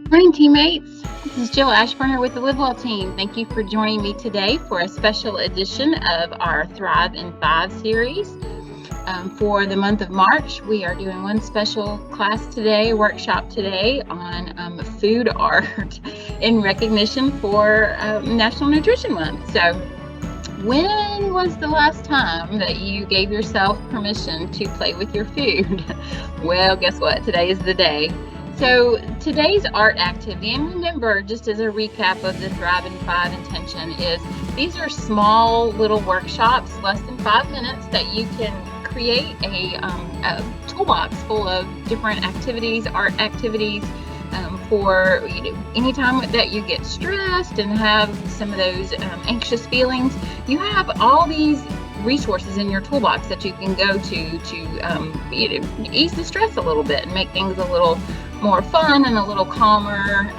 Morning, teammates. This is Jill Ashburner with the Live Well team. Thank you for joining me today for a special edition of our Thrive in 5 series. For the month of March, we are doing one special class today, workshop today on food art in recognition for National Nutrition Month. So, when was the last time that you gave yourself permission to play with your food? Well, guess what? Today is the day. So today's art activity, and remember, just as a recap of the Thrive in 5 intention, is these are small little workshops, less than 5 minutes, that you can create a toolbox full of different activities, art activities, for any time that you get stressed and have some of those anxious feelings. You have all these resources in your toolbox that you can go to ease the stress a little bit and make things a little more fun and a little calmer,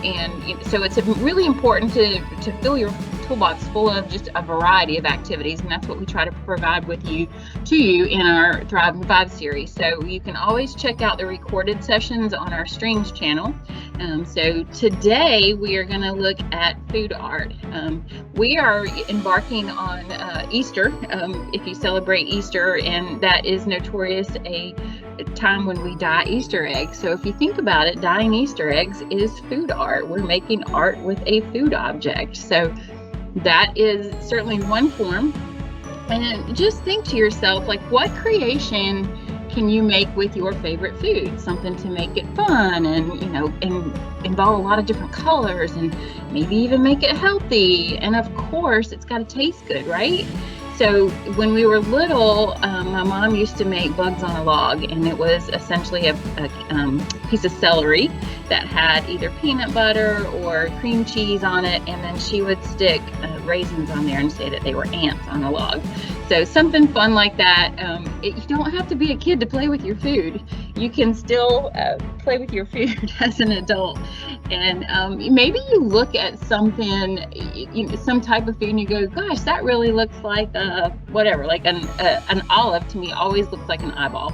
and so it's really important to fill your toolbox full of just a variety of activities, and that's what we try to provide to you in our Thrive in 5 series. So you can always check out the recorded sessions on our Streams channel. So today we are going to look at food art. We are embarking on Easter, if you celebrate Easter, and that is notorious a time when we dye Easter eggs. So if you think about it, dyeing Easter eggs is food art. We're making art with a food object. So that is certainly one form. And just think to yourself, like, what creation can you make with your favorite food? Something to make it fun and involve a lot of different colors and maybe even make it healthy. And of course, it's got to taste good, right? So when we were little, my mom used to make bugs on a log, and it was essentially a piece of celery that had either peanut butter or cream cheese on it, and then she would stick raisins on there and say that they were ants on a log. So something fun like that. You don't have to be a kid to play with your food. You can still play with your food as an adult. And maybe you look at something, some type of food, and you go, gosh, that really looks like whatever, like an olive to me always looks like an eyeball.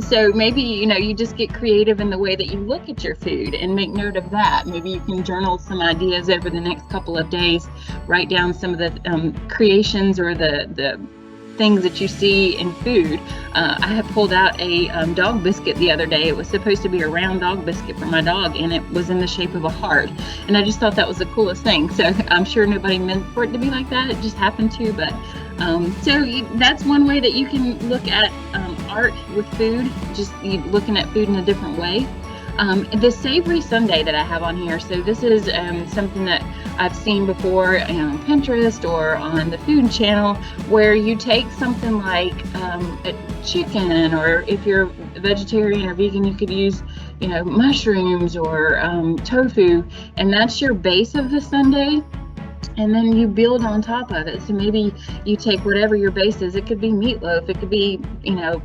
So maybe, you just get creative in the way that you look at your food and make note of that. Maybe you can journal some ideas over the next couple of days, write down some of the creations or the things that you see in food. I had pulled out a dog biscuit the other day. It was supposed to be a round dog biscuit for my dog, and it was in the shape of a heart. And I just thought that was the coolest thing. So I'm sure nobody meant for it to be like that. It just happened to. But that's one way that you can look at art with food, just looking at food in a different way. The Savory Sundae that I have on here, so this is something that I've seen before on Pinterest or on the food channel, where you take something like a chicken, or if you're vegetarian or vegan, you could use mushrooms or tofu, and that's your base of the sundae. And then you build on top of it. So maybe you take whatever your base is. It could be meatloaf. It could be,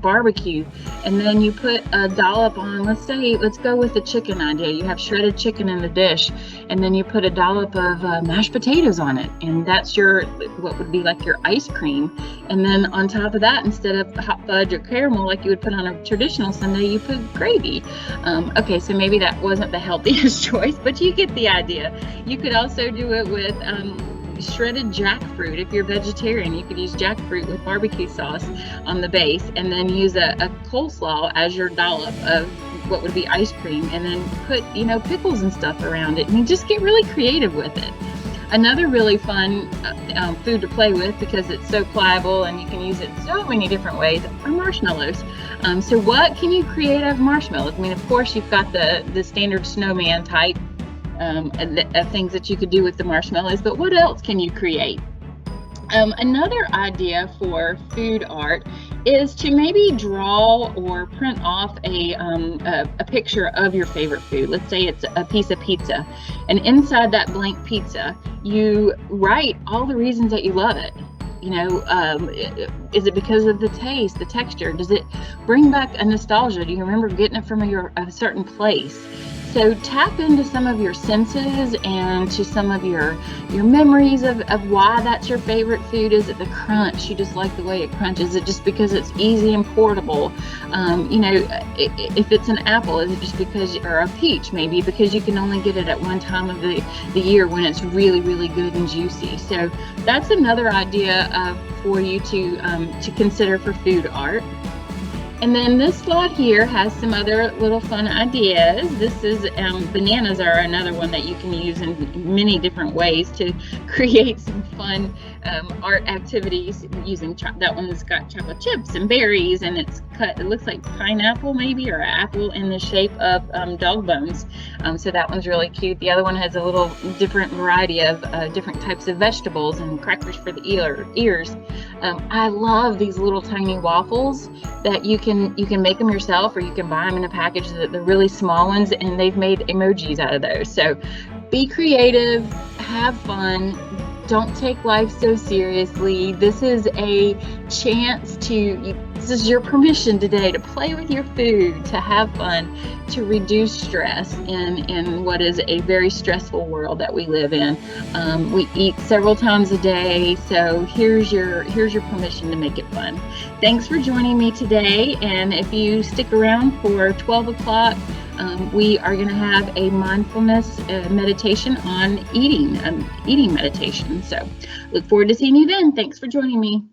barbecue. And then you put a dollop on, let's go with the chicken idea. You have shredded chicken in the dish. And then you put a dollop of mashed potatoes on it. And that's what would be like your ice cream. And then on top of that, instead of hot fudge or caramel like you would put on a traditional sundae, you put gravy. Okay, so maybe that wasn't the healthiest choice, but you get the idea. You could also do it with shredded jackfruit. If you're vegetarian, you could use jackfruit with barbecue sauce on the base, and then use a coleslaw as your dollop of what would be ice cream, and then put pickles and stuff around it, and you just get really creative with it. Another really fun food to play with, because it's so pliable and you can use it so many different ways, are marshmallows. So what can you create out of marshmallows? I mean, of course, you've got the standard snowman type of things that you could do with the marshmallows, but what else can you create? Another idea for food art is to maybe draw or print off a picture of your favorite food. Let's say it's a piece of pizza, and inside that blank pizza, you write all the reasons that you love it. Is it because of the taste, the texture? Does it bring back a nostalgia? Do you remember getting it from a certain place? So tap into some of your senses and to some of your memories of why that's your favorite food. Is it the crunch? You just like the way it crunches? Is it just because it's easy and portable? If it's an apple, is it just because, or a peach maybe, because you can only get it at one time of the year when it's really, really good and juicy. So that's another idea for you to consider for food art. And then this slide here has some other little fun ideas. This is bananas are another one that you can use in many different ways to create some fun art activities using that one's got chocolate chips and berries, and it's cut, it looks like pineapple maybe, or apple in the shape of dog bones. So that one's really cute. The other one has a little different variety of different types of vegetables and crackers for the ears. I love these little tiny waffles that you can make them yourself, or you can buy them in a package, the really small ones, and they've made emojis out of those. So be creative, have fun, don't take life so seriously. This is a chance this is your permission today to play with your food, to have fun, to reduce stress in what is a very stressful world that we live in. We eat several times a day, so here's your permission to make it fun. Thanks for joining me today, and if you stick around for 12 o'clock, we are going to have a mindfulness meditation on eating meditation. So look forward to seeing you then. Thanks for joining me.